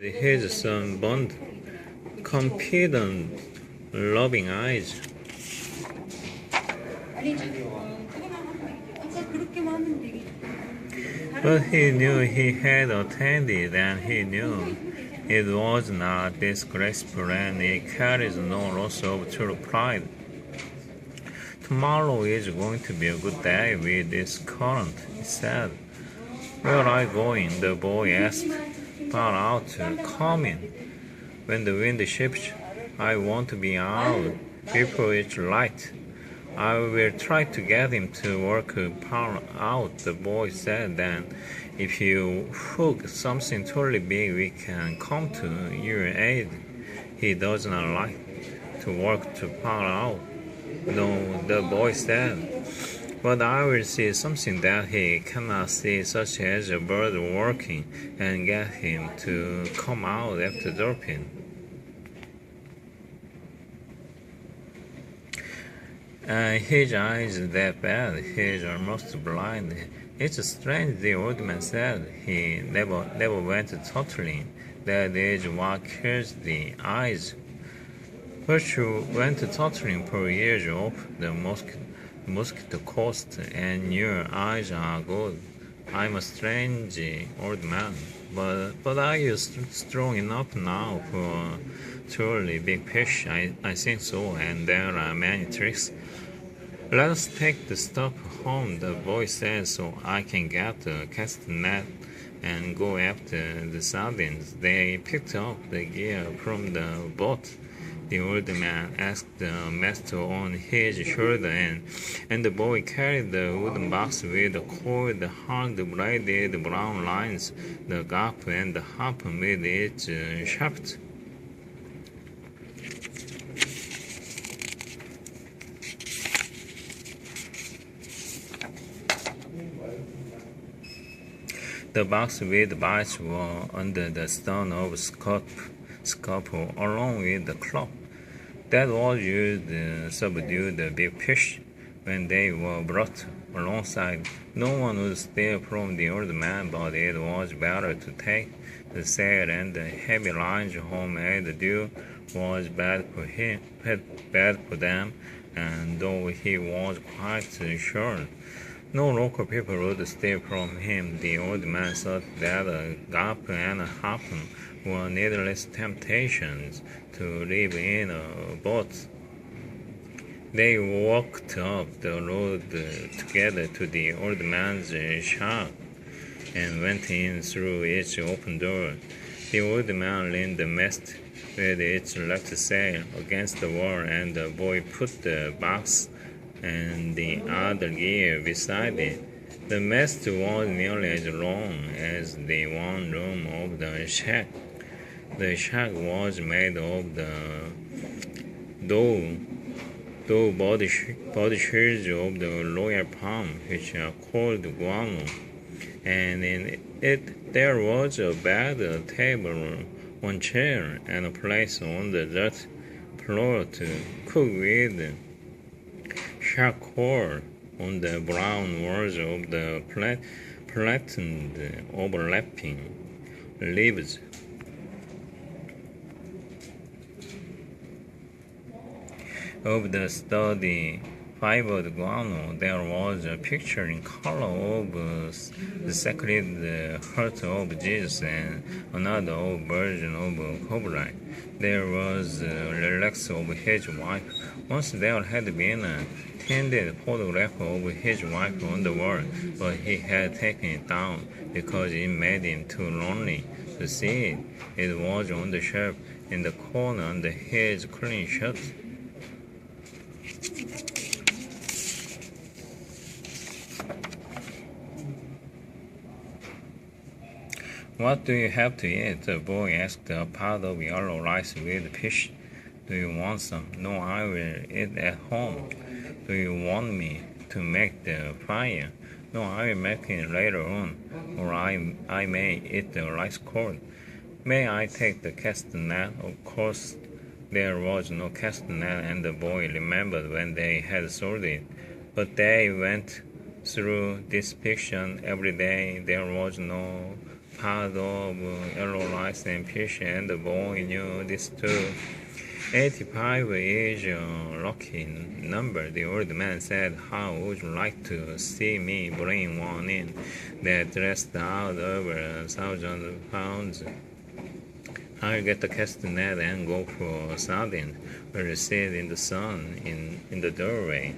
His sunburned, confident, loving eyes. But he knew he had attended, and he knew it was not disgraceful, and it carries no loss of true pride. Tomorrow is going to be a good day with this current, he said. Where are you going? The boy asked. Far out, come in. When the wind shifts, I want to be out before it's light. I will try to get him to work far out, the boy said. Then, if you hook something totally big, we can come to your aid. He does not like to work too far out. No, the boy said. But I will see something that he cannot see, such as a bird working, and get him to come out after dropping. His eyes that bad, he's almost blind. It's strange, the old man said. He never went tottering. That is what kills the eyes. But you went tottering for years off the mosquito coast, and your eyes are good. I'm a strange old man, but are you strong enough now for truly big fish? I think so, and there are many tricks. Let us take the stuff home, the boy said, so I can get the cast net and go after the sardines. They picked up the gear from the boat. The old man asked the master on his shoulder, and the boy carried the wooden box with the coiled, hard-bladed brown lines, the gap and the harpoon with its shaft. The box with bites were under the stone of scalpel along with the club that was used to subdue the big fish. When they were brought alongside, no one would steal from the old man, but it was better to take the sail and the heavy lines home, as the dew was bad for them, and though he was quite sure no local people would steal from him, the old man thought that a gap and a harpoon were needless temptations to live in a boat. They walked up the road together to the old man's shack and went in through its open door. The old man leaned the mast with its left sail against the wall, and the boy put the box and the other gear beside it. The mast was nearly as long as the one room of the shack. The shack was made of the dough body shears of the royal palm, which are called guano, and in it there was a bed, a table, one chair, and a place on the dirt floor to cook with charcoal on the brown walls of the flattened, overlapping leaves. Of the sturdy fibered guano, there was a picture in color of the Sacred Heart of Jesus and another of Virgin of Cobra. There was a relics of his wife. Once there had been a candid photograph of his wife on the wall, but he had taken it down because it made him too lonely to see it. It was on the shelf in the corner under his clean shirt. What do you have to eat? The boy asked. A pot of yellow rice with fish. Do you want some? No, I will eat at home. Do you want me to make the fire? No, I will make it later on, or I may eat the rice cold. May I take the castanet? Of course, there was no castanet, and the boy remembered when they had sold it. But they went through this fiction every day. There was no pot of yellow rice and fish and the boy knew this too. 85 is a lucky number, the old man said. How would you like to see me bring one in that dressed out over 1,000 pounds? I'll get the cast net and go for sardines. We'll sit in the sun in the doorway.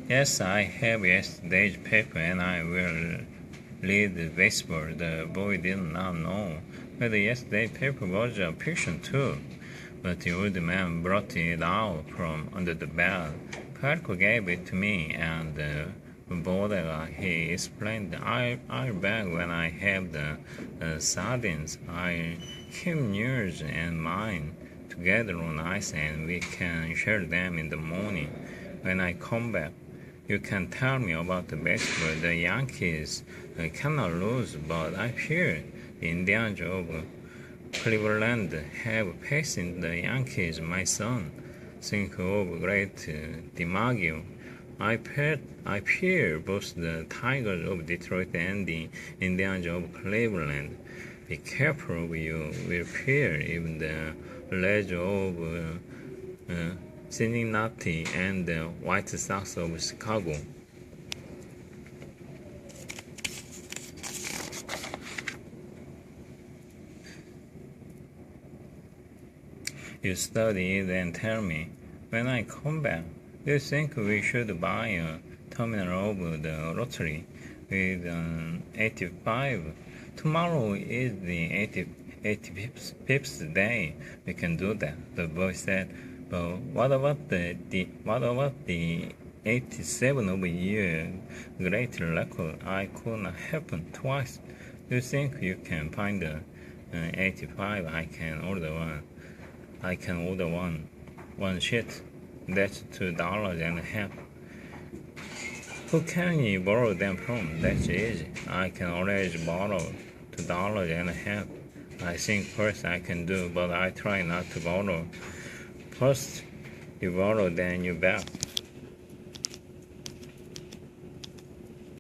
Yes, I have yesterday's paper and I will read baseball. The boy did not know whether yesterday's paper was a fiction too, but the old man brought it out from under the bed. Parker gave it to me, and Bodega, he explained, I'll beg when I have the sardines. I'll keep yours and mine together on ice, and we can share them in the morning. When I come back, you can tell me about the baseball. The Yankees cannot lose, but I fear the Indians of Cleveland have faith in the Yankees. My son, think of great DiMaggio. I fear both the Tigers of Detroit and the Indians of Cleveland. Be careful, you will fear even the Reds of Cincinnati and the White Sox of Chicago. You study it and tell me. When I come back, do you think we should buy a terminal of the lottery with 85? Tomorrow is the 85th day. We can do that, the boy said. But what about the 87 of year great record? I could not happen twice. Do you think you can find the 85? I can order one sheet. That's $2.50. Who can you borrow them from? That's easy. I can always borrow $2.50. I think first I can do, but I try not to borrow. First you borrow, then you back.